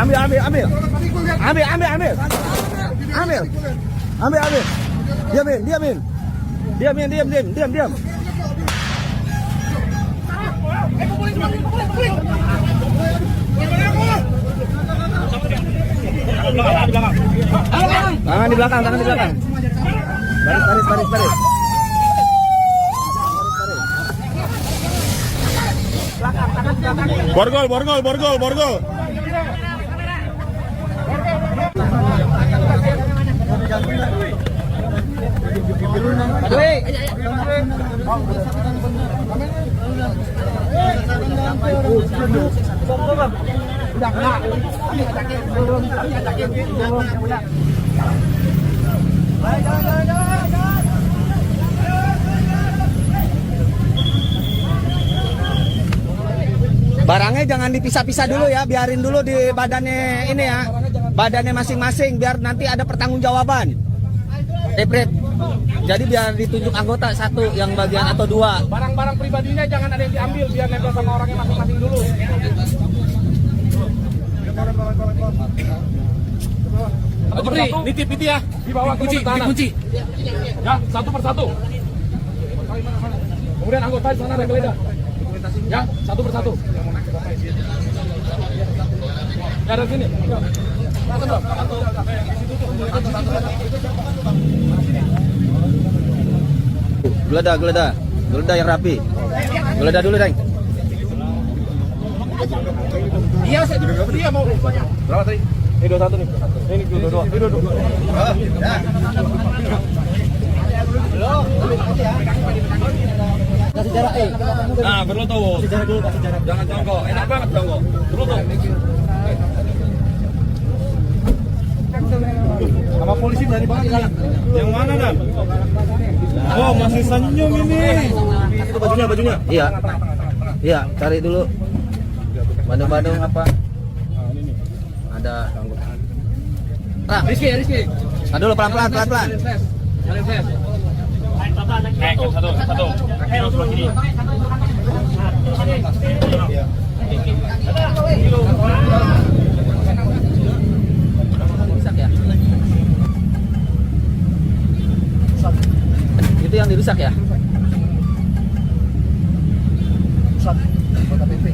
ambil. Diam. Tangan di belakang. Baris. Borgol. Barangnya jangan dipisah-pisah dulu ya, biarin dulu di badannya ini ya, badannya masing-masing biar nanti ada pertanggungjawaban. Depret. Jadi biar ditunjuk anggota satu yang bagian atau dua. Barang-barang pribadinya jangan ada yang diambil, biar nempel sama orangnya masing-masing dulu. Jepri, nitip itu ya. Dibawa ke dikunci. Ya, satu persatu. Kemudian anggota di sana ada geledah. Ya, satu persatu. Ya, dari sini. Geledah yang rapi. Geledah dulu, Deng. Dia mau berapa tadi? Ini 21 nih. Ini 22. Ini 22. Kasih jarak, Nah, berlutut. Kasih jarak dulu. Jangan jongkok. Enak banget jongkok. Berlutut. Sama polisi berani banget kan? Yang mana, Dan? Oh, masih senyum ini. Itu bajunya. Iya, cari dulu. Bandung apa? Ada. Rizky. Nah, dulu pelan-pelan. Nyalin flash. Satu. Kaki lo sebelah kiri. Rusak ya? Itu yang dirusak ya? Rusak. Kota PP.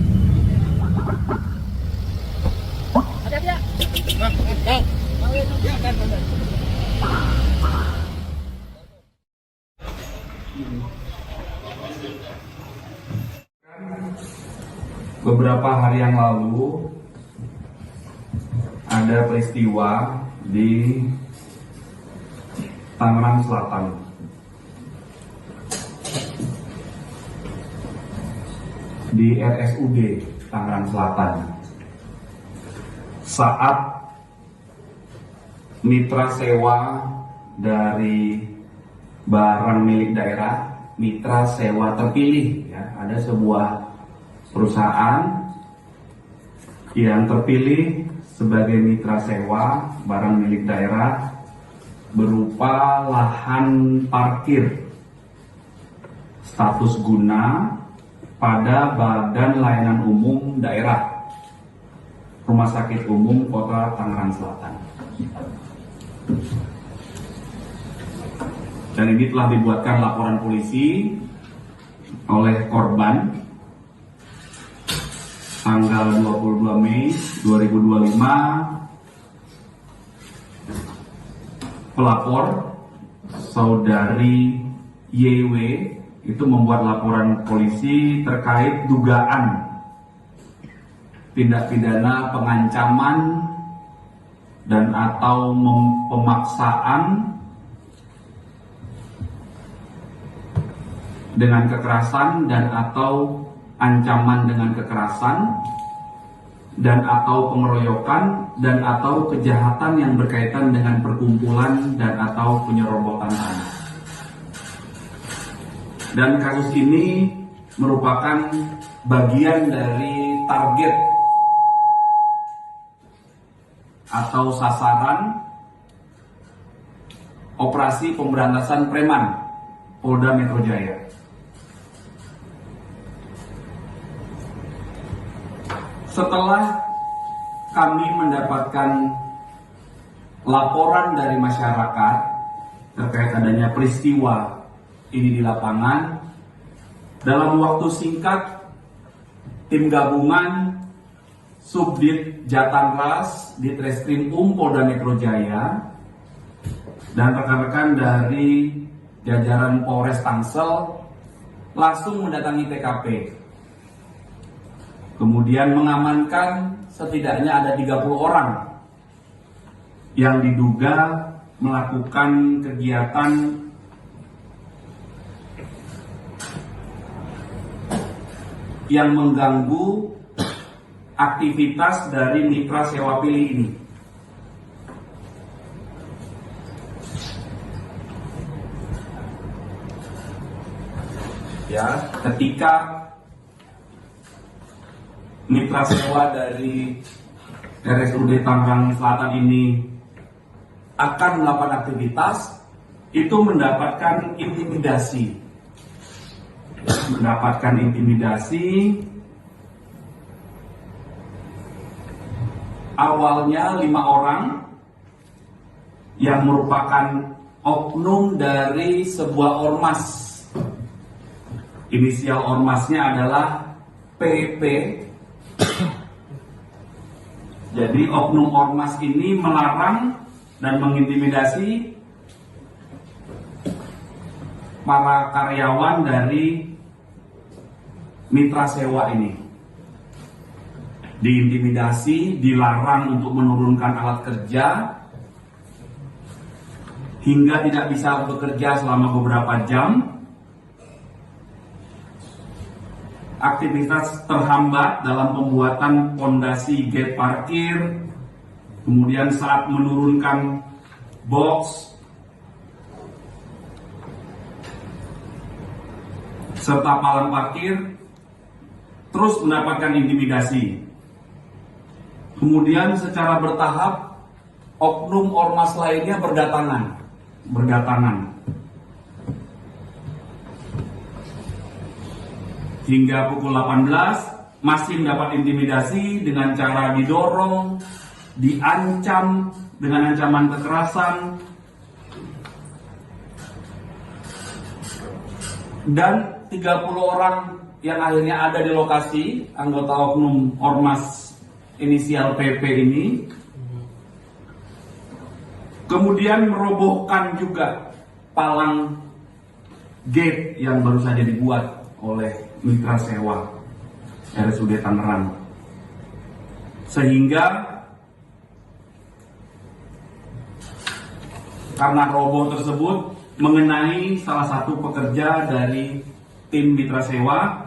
Beberapa hari yang lalu ada peristiwa di Tangerang Selatan. Di RSUD Tangerang Selatan. Saat mitra sewa dari barang milik daerah, mitra sewa terpilih ya, ada sebuah perusahaan yang terpilih sebagai mitra sewa barang milik daerah berupa lahan parkir status guna pada Badan Layanan Umum Daerah Rumah Sakit Umum Kota Tangerang Selatan. Dan ini telah dibuatkan laporan polisi oleh korban tanggal 22 Mei 2025. Pelapor saudari YW itu membuat laporan polisi terkait dugaan tindak pidana pengancaman dan atau pemaksaan dengan kekerasan dan atau ancaman dengan kekerasan dan atau pengeroyokan dan atau kejahatan yang berkaitan dengan perkumpulan dan atau penyerobotan tanah. Dan kasus ini merupakan bagian dari target atau sasaran operasi pemberantasan preman Polda Metro Jaya. Setelah kami mendapatkan laporan dari masyarakat terkait adanya peristiwa ini di lapangan. Dalam waktu singkat, tim gabungan Subdit Jatanras di Treskrim Polda Metro Jaya dan rekan-rekan dari jajaran Polres Tangsel langsung mendatangi TKP. Kemudian mengamankan setidaknya ada 30 orang yang diduga melakukan kegiatan yang mengganggu aktivitas dari mitra sewa pilih ini. Ya, ketika mitra sewa dari RSUD Tangerang Selatan ini akan melakukan aktivitas, itu mendapatkan intimidasi. Awalnya 5 orang yang merupakan oknum dari sebuah ormas. Inisial ormasnya adalah PP. Jadi oknum ormas ini melarang dan mengintimidasi para karyawan dari mitra sewa ini. Diintimidasi, dilarang untuk menurunkan alat kerja, hingga tidak bisa bekerja selama beberapa jam. Aktivitas terhambat dalam pembuatan pondasi gate parkir, kemudian saat menurunkan box, serta palang parkir, terus mendapatkan intimidasi. Kemudian secara bertahap, oknum ormas lainnya berdatangan. Hingga pukul 18 masih mendapat intimidasi dengan cara didorong, diancam dengan ancaman kekerasan, dan 30 orang yang akhirnya ada di lokasi, anggota oknum ormas inisial PP ini, kemudian merobohkan juga palang gate yang baru saja dibuat oleh mitra sewa RSUD Tangerang, sehingga karena roboh tersebut mengenai salah satu pekerja dari tim mitra sewa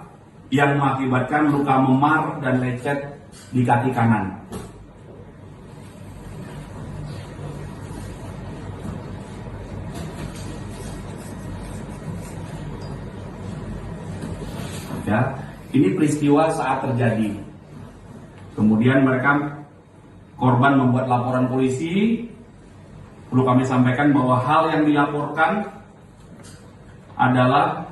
yang mengakibatkan luka memar dan lecet di kaki kanan. Ya, ini peristiwa saat terjadi. Kemudian korban membuat laporan polisi. Perlu kami sampaikan bahwa hal yang dilaporkan adalah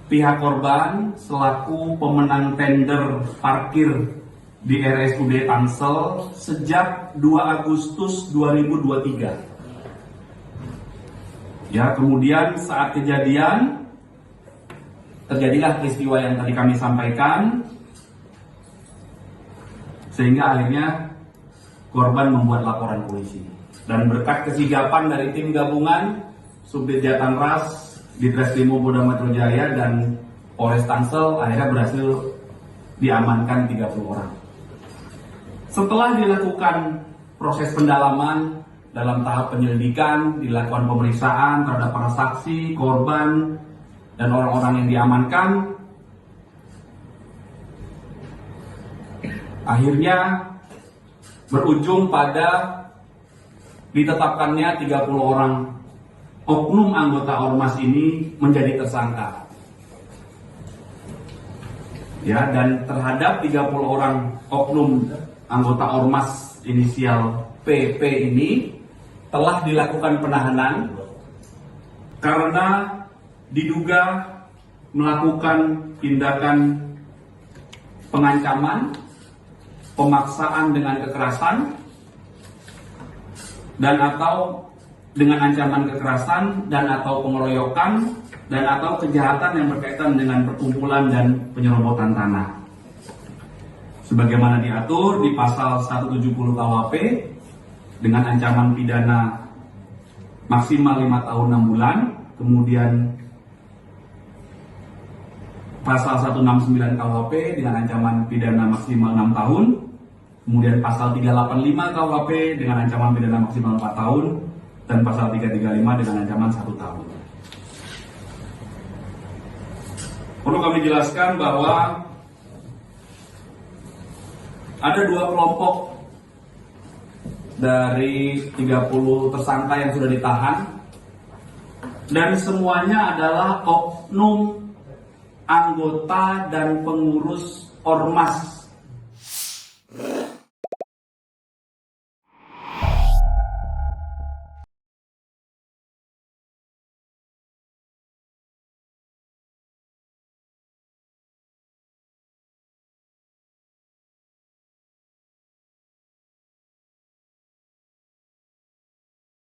pihak korban selaku pemenang tender parkir di RSUD Tangsel sejak 2 Agustus 2023. Ya, kemudian saat kejadian terjadilah peristiwa yang tadi kami sampaikan, sehingga akhirnya korban membuat laporan polisi. Dan berkat kesigapan dari tim gabungan Subdit Jatanras di Treskrim Polda Metro Jaya dan Polres Tangsel, akhirnya berhasil diamankan 30 orang. Setelah dilakukan proses pendalaman dalam tahap penyelidikan, dilakukan pemeriksaan terhadap para saksi, korban, dan orang-orang yang diamankan, akhirnya berujung pada ditetapkannya 30 orang oknum anggota ormas ini menjadi tersangka. Ya, dan terhadap 30 orang oknum anggota ormas inisial PP ini telah dilakukan penahanan karena diduga melakukan tindakan pengancaman pemaksaan dengan kekerasan dan atau dengan ancaman kekerasan dan atau pengeroyokan dan atau kejahatan yang berkaitan dengan perkumpulan dan penyerobotan tanah. Sebagaimana diatur di pasal 170 KUHP dengan ancaman pidana maksimal 5 tahun 6 bulan, kemudian pasal 169 KUHP dengan ancaman pidana maksimal 6 tahun, kemudian pasal 385 KUHP dengan ancaman pidana maksimal 4 tahun, dan pasal 335 dengan ancaman 1 tahun. Perlu kami jelaskan bahwa ada 2 kelompok dari 30 tersangka yang sudah ditahan, dan semuanya adalah oknum anggota dan pengurus ormas